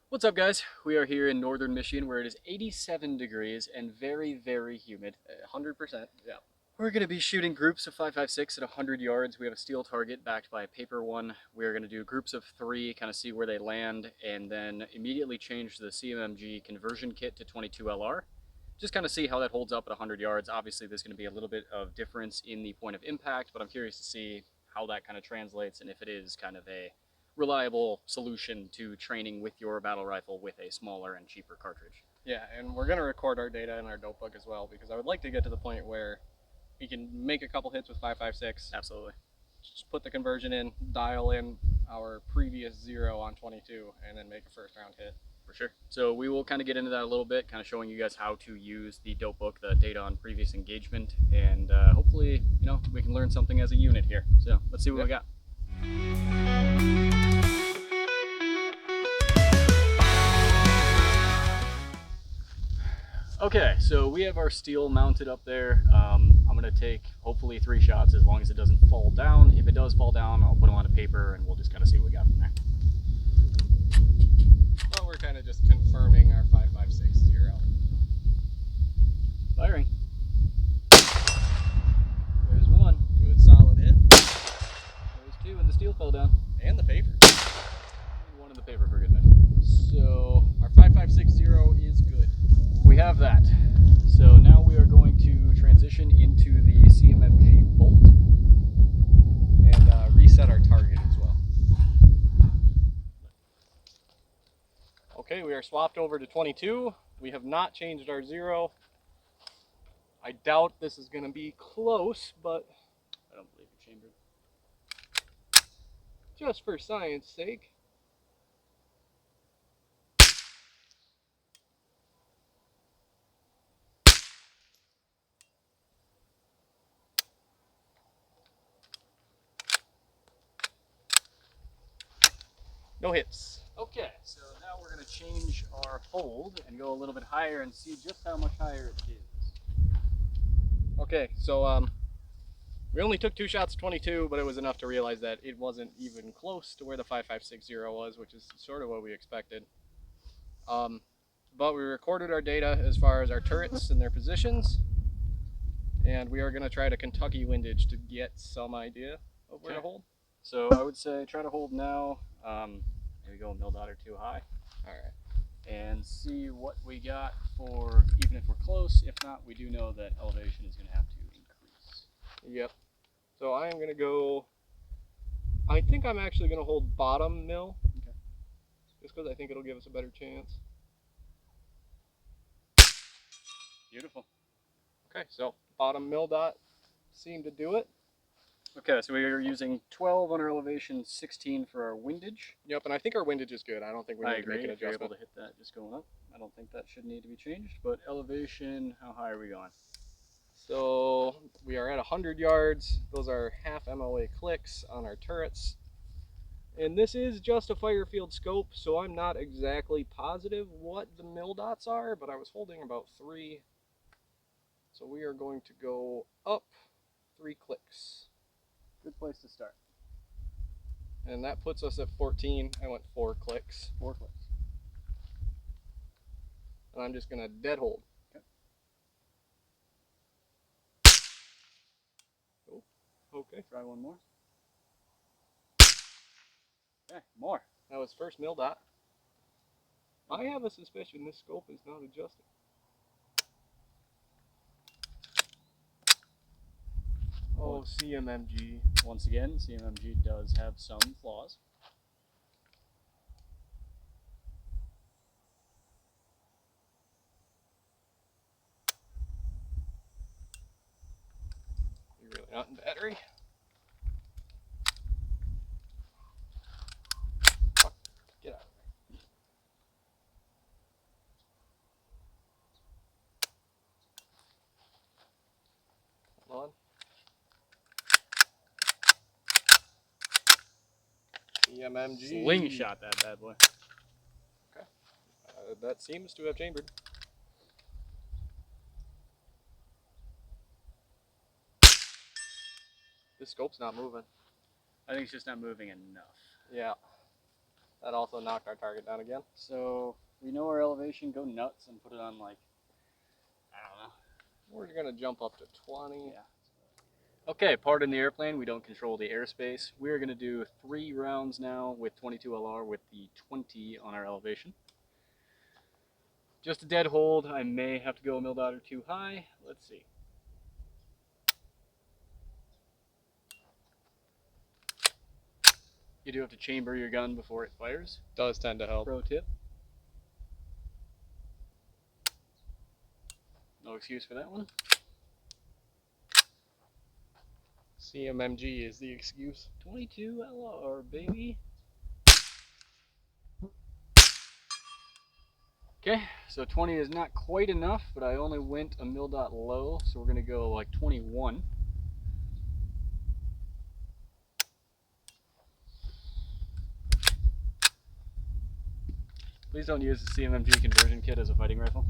What's up, guys? We are here in northern Michigan where it is 87 degrees and very, very humid. 100%. Yeah. We're going to be shooting groups of 5.56 at 100 yards. We have a steel target backed by a paper one. We're going to do groups of 3, kind of see where they land, and then immediately change the CMMG conversion kit to 22 LR. Just kind of see how that holds up at 100 yards. Obviously, there's going to be a little bit of difference in the point of impact, but I'm curious to see how that kind of translates and if it is kind of a reliable solution to training with your battle rifle with a smaller and cheaper cartridge. Yeah, and we're going to record our data in our dope book as well because I would like to get to the point where we can make a couple hits with 5.56. Absolutely. Just put the conversion in, dial in our previous 0 on 22, and then make a first round hit. For sure. So we will kind of get into that a little bit, kind of showing you guys how to use the dope book, the data on previous engagement, and hopefully, we can learn something as a unit here. So let's see what we got. Okay, so we have our steel mounted up there. I'm going to take hopefully 3 shots as long as it doesn't fall down. If it does fall down, I'll put them on a paper and we'll just kind of see what we got from there. Well, we're kind of just confirming our 5.56 0. Firing. There's 1. Good solid hit. There's 2 and the steel fell down. And the paper. And 1 in the paper for good measure. So our 5.56 0 is good. We have that. So now we are going to transition into the CMMG bolt and reset our target as well. Okay, we are swapped over to 22. We have not changed our 0. I doubt this is going to be close, but I don't believe you're chambered. Just for science sake. No hits. Okay, so now we're going to change our hold and go a little bit higher and see just how much higher it is. Okay, so we only took 2 shots 22, but it was enough to realize that it wasn't even close to where the 5.56 was, which is sort of what we expected. But we recorded our data as far as our turrets and their positions, and we are going to try to Kentucky windage to get some idea of where to hold. So I would say try to hold now. Maybe go a mil dot or 2 high. All right. And see what we got for, even if we're close. If not, we do know that elevation is going to have to increase. Yep. So I am going to go, I think I'm actually going to hold bottom mil. Okay. Just because I think it'll give us a better chance. Beautiful. Okay, so bottom mil dot seemed to do it. Okay, so we are using 12 on our elevation, 16 for our windage. Yep, and I think our windage is good. I don't think we need to make an adjustment. If you're able to hit that just going up, I don't think that should need to be changed. But elevation, how high are we going? So we are at 100 yards. Those are half MOA clicks on our turrets. And this is just a fire field scope, so I'm not exactly positive what the mil dots are, but I was holding about 3. So we are going to go up 3 clicks. Good place to start. And that puts us at 14. I went 4 clicks. 4 clicks. And I'm just going to dead hold. Okay. Oh, okay. Try one more. Okay, more. That was first mil dot. I have a suspicion this scope is not adjusting. Oh, CMMG. Once again, CMMG does have some flaws. You're really not in battery. Get out of there. Hold on. CMMG. Slingshot that bad boy. Okay. That seems to have chambered. This scope's not moving. I think it's just not moving enough. Yeah. That also knocked our target down again. So we know our elevation, go nuts and put it on like, I don't know. We're gonna jump up to 20. Yeah. Okay, pardon the airplane, we don't control the airspace. We're gonna do 3 rounds now with 22 LR with the 20 on our elevation. Just a dead hold. I may have to go a mil too high. Let's see. You do have to chamber your gun before it fires. Does tend to help. Pro tip. No excuse for that one. CMMG is the excuse. 22 LR, baby. Okay, so 20 is not quite enough, but I only went a mil low, so we're gonna go like 21. Please don't use the CMMG conversion kit as a fighting rifle.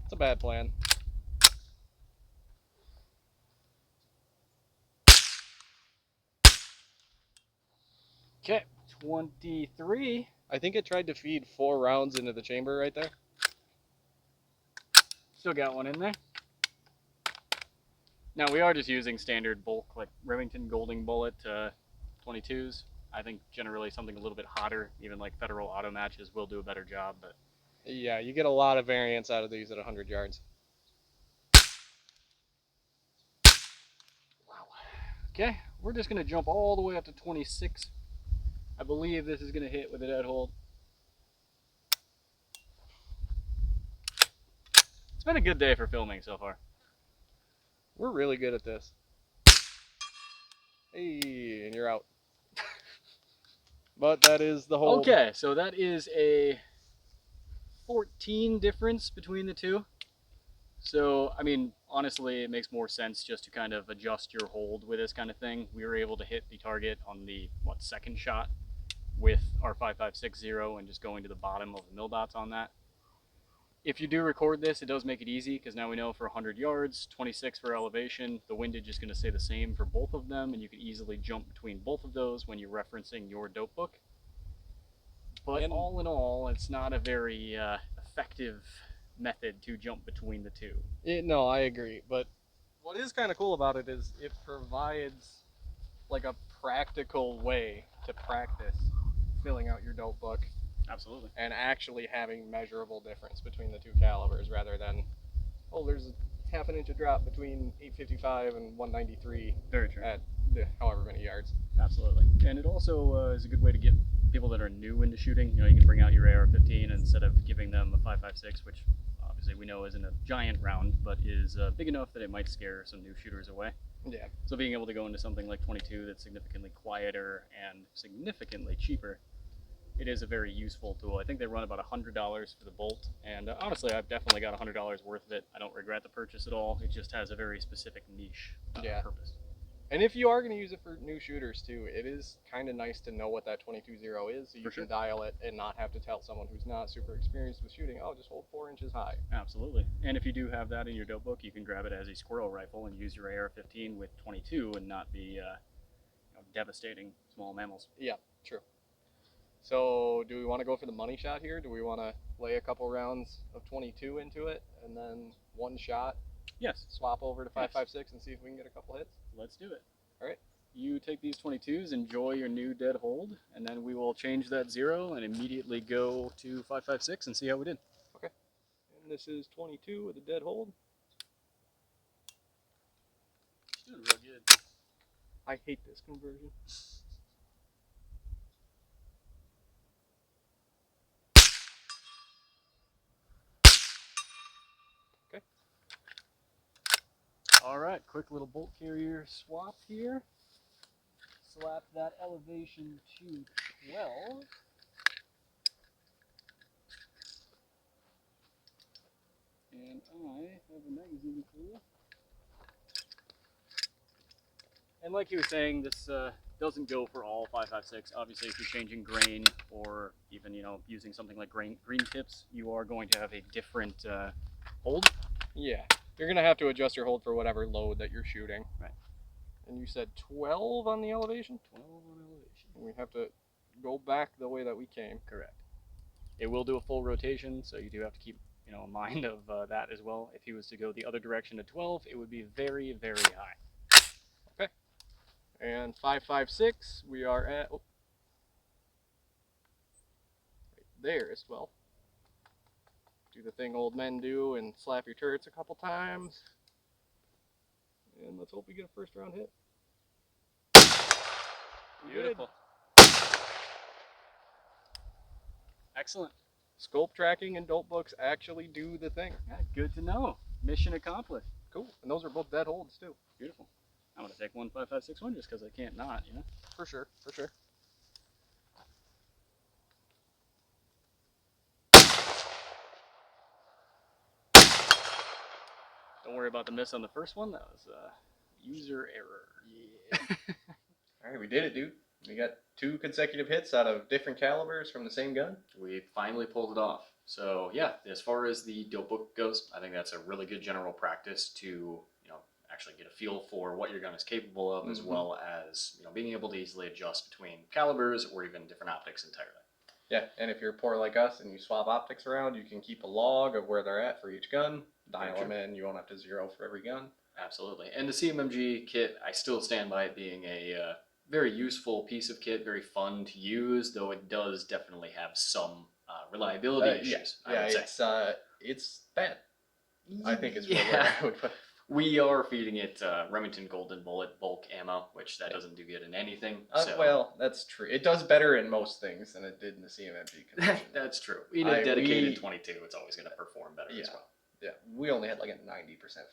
It's a bad plan. Okay, 23. I think it tried to feed 4 rounds into the chamber right there. Still got one in there. Now we are just using standard bulk, like Remington Golding bullet 22s. I think generally something a little bit hotter, even like Federal auto matches, will do a better job. But yeah, you get a lot of variance out of these at 100 yards. Wow. Okay, we're just gonna jump all the way up to 26. I believe this is gonna hit with a dead hold. It's been a good day for filming so far. We're really good at this. Hey, and you're out. But that is the hold. Okay, so that is a 14 difference between the two. So, I mean, honestly, it makes more sense just to kind of adjust your hold with this kind of thing. We were able to hit the target on the, second shot with our 5560 and just going to the bottom of the mil dots on that. If you do record this, it does make it easy because now we know for 100 yards, 26 for elevation, the windage is going to stay the same for both of them, and you can easily jump between both of those when you're referencing your dope book. But all in all, it's not a very effective method to jump between the two. No, I agree. But what is kind of cool about it is it provides like a practical way to practice filling out your dope book. Absolutely. And actually having measurable difference between the two calibers rather than, oh, there's a half an inch of drop between 855 and 193. Very true. At however many yards. Absolutely. And it also is a good way to get people that are new into shooting. You know, you can bring out your AR-15 instead of giving them a 5.56, which obviously we know isn't a giant round, but is big enough that it might scare some new shooters away. Yeah. So being able to go into something like 22 that's significantly quieter and significantly cheaper, it is a very useful tool. I think they run about $100 for the bolt, and honestly, I've definitely got $100 worth of it. I don't regret the purchase at all. It just has a very specific niche purpose. And if you are going to use it for new shooters too, it is kind of nice to know what that 22-0 is, so you can dial it and not have to tell someone who's not super experienced with shooting, oh, just hold 4 inches high. Absolutely. And if you do have that in your dope book, you can grab it as a squirrel rifle and use your AR-15 with 22 and not be devastating small mammals. Yeah, true. So do we want to go for the money shot here? Do we want to lay a couple rounds of 22 into it and then one shot? Yes. Swap over to 5.56 and see if we can get a couple hits? Let's do it. All right. You take these 22s, enjoy your new dead hold, and then we will change that 0 and immediately go to 5.56 and see how we did. Okay. And this is 22 with a dead hold. Doing real good. I hate this conversion. Okay. All right, quick little bolt carrier swap here. Slap that elevation to 12. And I have a magazine full. And like you were saying, this doesn't go for all 5.56. Obviously, if you're changing grain or even using something like green tips, you are going to have a different hold. Yeah, you're gonna have to adjust your hold for whatever load that you're shooting. Right. And you said 12 on the elevation? 12 on elevation. And we have to go back the way that we came. Correct. It will do a full rotation, so you do have to keep in mind of that as well. If he was to go the other direction at 12, it would be very, very high. Okay. And 556, we are at right there as well. Do the thing old men do and slap your turrets a couple times. And let's hope we get a first round hit. Beautiful. Excellent. Scope tracking and dope books actually do the thing. Yeah, good to know. Mission accomplished. Cool. And those are both dead holds too. Beautiful. I'm gonna take 15561 just because I can't not, For sure, for sure. Don't worry about the miss on the first one. That was user error. Yeah. All right, we did it, dude. We got 2 consecutive hits out of different calibers from the same gun. We finally pulled it off. So yeah, as far as the dope book goes, I think that's a really good general practice to actually get a feel for what your gun is capable of, as well as being able to easily adjust between calibers or even different optics entirely. Yeah, and if you're poor like us and you swap optics around, you can keep a log of where they're at for each gun, dial them in. You won't have to zero for every gun. Absolutely. And the CMMG kit, I still stand by it being a very useful piece of kit, very fun to use, though it does definitely have some reliability issues. It's bad. I think it's yeah. where I would put it. We are feeding it Remington Golden Bullet bulk ammo, which that doesn't do good in anything. Well, that's true. It does better in most things than it did in the CMMG conversion. That's true. In a dedicated 22, it's always going to perform better as well. Yeah, we only had like a 90%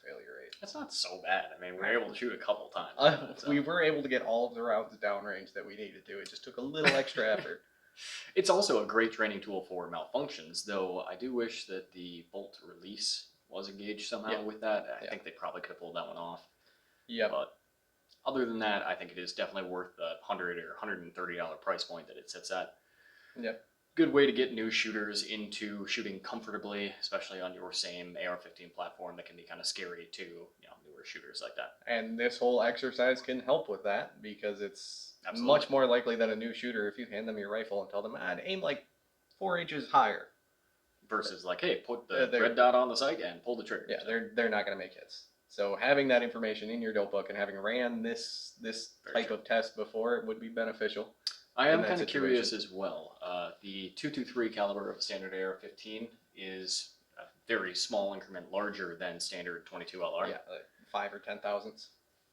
failure rate. That's not so bad. I mean, we were able to shoot a couple times. We were able to get all of the rounds downrange that we needed to. It just took a little extra effort. It's also a great training tool for malfunctions, though I do wish that the bolt release was engaged somehow with that. I think they probably could have pulled that one off. Yeah. But other than that, I think it is definitely worth the $100 or $130 price point that it sits at. Yep. Good way to get new shooters into shooting comfortably, especially on your same AR-15 platform that can be kind of scary to newer shooters like that. And this whole exercise can help with that because it's much more likely than a new shooter if you hand them your rifle and tell them, aim like 4 inches higher. Versus like, hey, put the red dot on the sight and pull the trigger. Yeah, they're not going to make hits. So having that information in your dope book and having ran this type of test before, it would be beneficial. I am kind of curious as well. The 223 caliber of a standard AR-15 is a very small increment larger than standard 22 LR. Yeah, like 5 or 10 thousandths.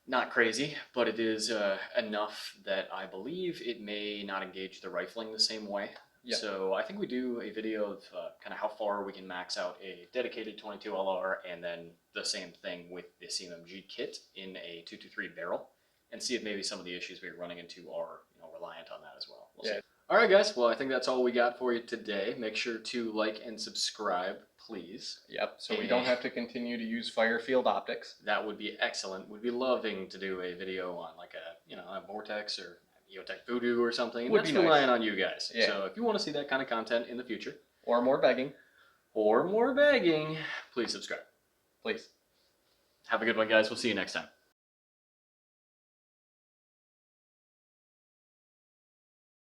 Not crazy, but it is enough that I believe it may not engage the rifling the same way. Yep. So I think we do a video of kind of how far we can max out a dedicated 22 LR and then the same thing with the CMMG kit in a 223 barrel and see if maybe some of the issues we're running into are reliant on that as well. We'll see. All right, guys. Well, I think that's all we got for you today. Make sure to like and subscribe, please. Yep. So we don't have to continue to use Firefield optics. That would be excellent. We'd be loving to do a video on like a Vortex or EOTech Voodoo or something. That's relying on you guys. Yeah. So if you want to see that kind of content in the future, or more begging, please subscribe. Please. Have a good one, guys. We'll see you next time.